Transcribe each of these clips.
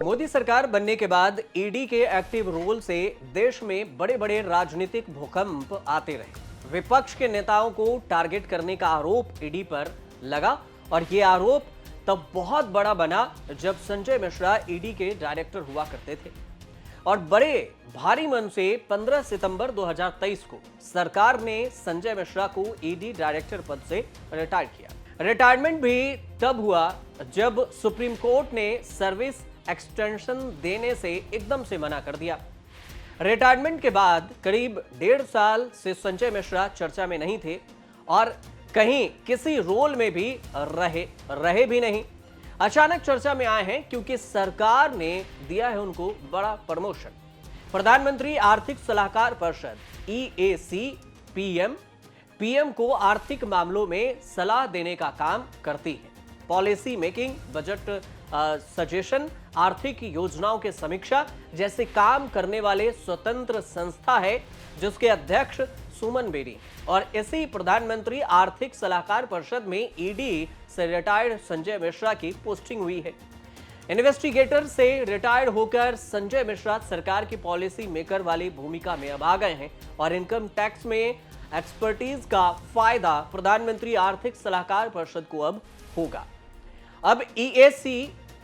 मोदी सरकार बनने के बाद ईडी के एक्टिव रोल से देश में बड़े बड़े राजनीतिक भूकंप आते रहे। विपक्ष के नेताओं को टारगेट करने का आरोप ईडी पर लगा और ये आरोप तब बहुत बड़ा बना जब संजय मिश्रा ईडी के डायरेक्टर हुआ करते थे और बड़े भारी मन से 15 सितंबर 2023 को सरकार ने संजय मिश्रा को ईडी डायरेक्टर पद से रिटायर किया। रिटायरमेंट भी तब हुआ जब सुप्रीम कोर्ट ने सर्विस एक्सटेंशन देने से एकदम से मना कर दिया। रिटायरमेंट के बाद करीब 1.5 साल से संजय मिश्रा चर्चा में नहीं थे और कहीं किसी रोल में भी रहे भी नहीं। अचानक चर्चा में आए हैं क्योंकि सरकार ने दिया है उनको बड़ा प्रमोशन। प्रधानमंत्री आर्थिक सलाहकार परिषद EAC पीएम को आर्थिक मामलों में सलाह देने का काम करती है। पॉलिसी मेकिंग, बजट सजेशन, आर्थिक योजनाओं के समीक्षा जैसे काम करने वाले स्वतंत्र संस्था है जिसके अध्यक्ष सुमन बेरी और इसी प्रधानमंत्री आर्थिक सलाहकार परिषद में ईडी से रिटायर्ड संजय मिश्रा की पोस्टिंग हुई है। इन्वेस्टिगेटर से रिटायर्ड होकर संजय मिश्रा सरकार की पॉलिसी मेकर वाली भूमिका में अब आ गए हैं और इनकम टैक्स में एक्सपर्टीज का फायदा प्रधानमंत्री आर्थिक सलाहकार परिषद को अब होगा। अब EAC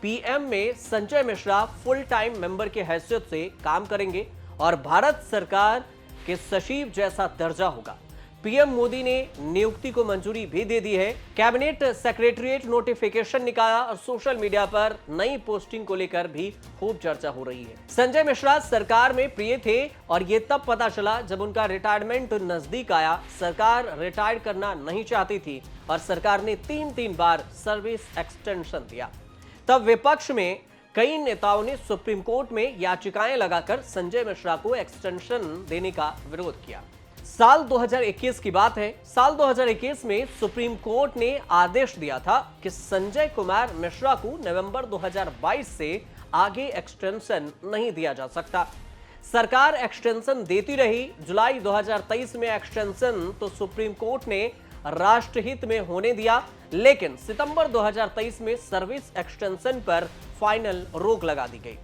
PM में Sanjay Mishra full time member के हैसियत से काम करेंगे और भारत सरकार के सचिव जैसा दर्जा होगा। पीएम मोदी ने नियुक्ति को मंजूरी भी दे दी है। कैबिनेट सेक्रेटरीट नोटिफिकेशन निकाला और सोशल मीडिया पर नई पोस्टिंग को लेकर भी खूब चर्चा हो रही है। संजय मिश्रा सरकार में प्रिय थे और ये तब पता चला जब उनका रिटायरमेंट नजदीक आया। सरकार रिटायर करना नहीं चाहती थी और सरकार ने तीन बार सर्विस एक्सटेंशन दिया। तब विपक्ष में कई नेताओं ने सुप्रीम कोर्ट में याचिकाएं लगाकर संजय मिश्रा को एक्सटेंशन देने का विरोध किया। साल 2021 की बात है। साल 2021 में सुप्रीम कोर्ट ने आदेश दिया था कि संजय कुमार मिश्रा को नवंबर 2022 से आगे एक्सटेंशन नहीं दिया जा सकता। सरकार एक्सटेंशन देती रही। जुलाई 2023 में एक्सटेंशन तो सुप्रीम कोर्ट ने राष्ट्रहित में होने दिया, लेकिन सितंबर 2023 में सर्विस एक्सटेंशन पर फाइनल रोक लगा दी गई।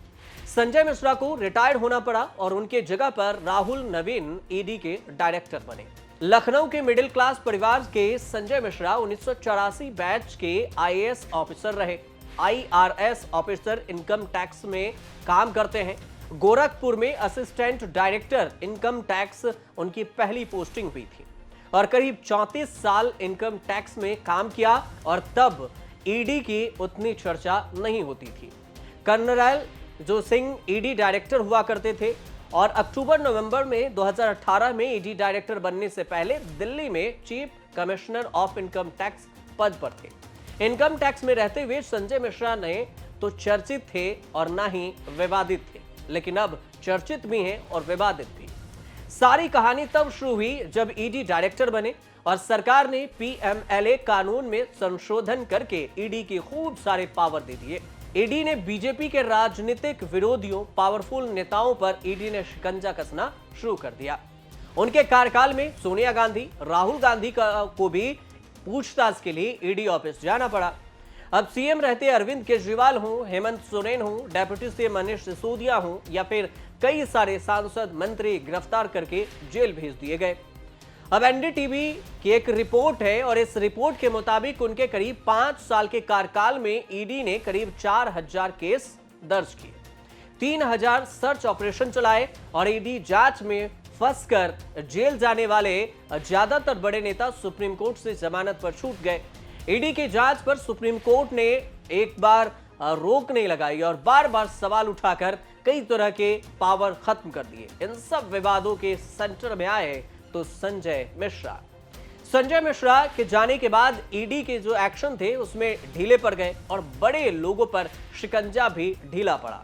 संजय मिश्रा को रिटायर होना पड़ा और उनके जगह पर राहुल नवीन ईडी के डायरेक्टर बने। लखनऊ के मिडिल क्लास परिवार के संजय मिश्रा 1984 बैच के IAS ऑफिसर रहे। IRS ऑफिसर इनकम टैक्स में काम करते हैं। गोरखपुर में असिस्टेंट डायरेक्टर इनकम टैक्स उनकी पहली पोस्टिंग हुई थी और करीब 34 साल इनकम टैक्स में काम किया और तब ईडी की उतनी चर्चा नहीं होती थी। कर्नल जो सिंह ईडी डायरेक्टर हुआ करते थे और अक्टूबर-नवंबर में 2018 में ईडी डायरेक्टर बनने से पहले दिल्ली में chief commissioner of income tax पद पर थे। इनकम टैक्स में रहते हुए संजय मिश्रा ने तो चर्चित थे और ना ही विवादित थे, लेकिन अब चर्चित भी हैं और विवादित भी। सारी कहानी तब शुरू हुई जब ईडी डायरेक्टर बने और सरकार ने PMLA कानून में संशोधन करके ईडी की खूब सारे पावर दे दिए। ईडी ने बीजेपी के राजनीतिक विरोधियों, पावरफुल नेताओं पर ईडी ने शिकंजा कसना शुरू कर दिया। उनके कार्यकाल में सोनिया गांधी, राहुल गांधी को भी पूछताछ के लिए ईडी ऑफिस जाना पड़ा। अब सीएम रहते अरविंद केजरीवाल हों, हेमंत सोरेन हों, डेप्यूटी सीएम मनीष सिसोदिया हों या फिर कई सारे सांसद, मंत्री गिरफ्तार करके जेल भेज दिए गए। अब NDTV की एक रिपोर्ट है और इस रिपोर्ट के मुताबिक उनके करीब 5 साल के कार्यकाल में ईडी ने करीब 4000 केस दर्ज किए, 3000 सर्च ऑपरेशन चलाए और ईडी जांच में फंसकर जेल जाने वाले ज्यादातर बड़े नेता सुप्रीम कोर्ट से जमानत पर छूट गए। ईडी की जांच पर सुप्रीम कोर्ट ने एक बार रोक नहीं लगाई और बार बार सवाल उठाकर कई तरह के पावर खत्म कर दिए। इन सब विवादों के सेंटर में आए तो संजय मिश्रा के जाने के बाद ईडी के जो एक्शन थे उसमें ढीले पड़ गए और बड़े लोगों पर शिकंजा भी ढीला पड़ा।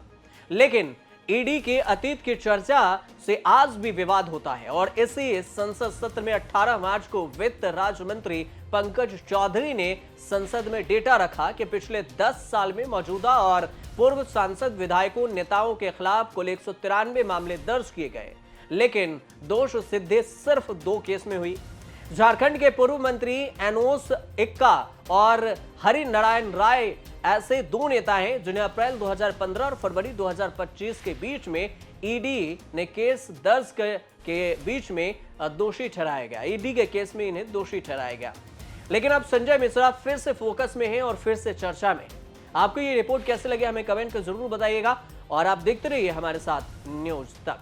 लेकिन ईडी के अतीत की चर्चा से आज भी विवाद होता है और इसी संसद सत्र में 18 मार्च को वित्त राज्य मंत्री पंकज चौधरी ने संसद में डेटा रखा कि पिछले 10 साल में मौजूदा और पूर्व सांसद, विधायकों, नेताओं के खिलाफ कुल 193 मामले दर्ज किए गए, लेकिन दोष सिद्धि सिर्फ 2 केस में हुई। झारखंड के पूर्व मंत्री एनोस एक्का और हरि नारायण राय ऐसे दो नेता हैं जिन्हें अप्रैल 2015 और फरवरी 2025 के बीच में ईडी ने केस दर्ज के बीच में दोषी ठहराया गया। ईडी के केस में इन्हें दोषी ठहराया गया। लेकिन अब संजय मिश्रा फिर से फोकस में हैं और फिर से चर्चा में। आपको ये रिपोर्ट कैसे लगे हमें कमेंट कर जरूर बताइएगा और आप देखते रहिए हमारे साथ न्यूज़ तक।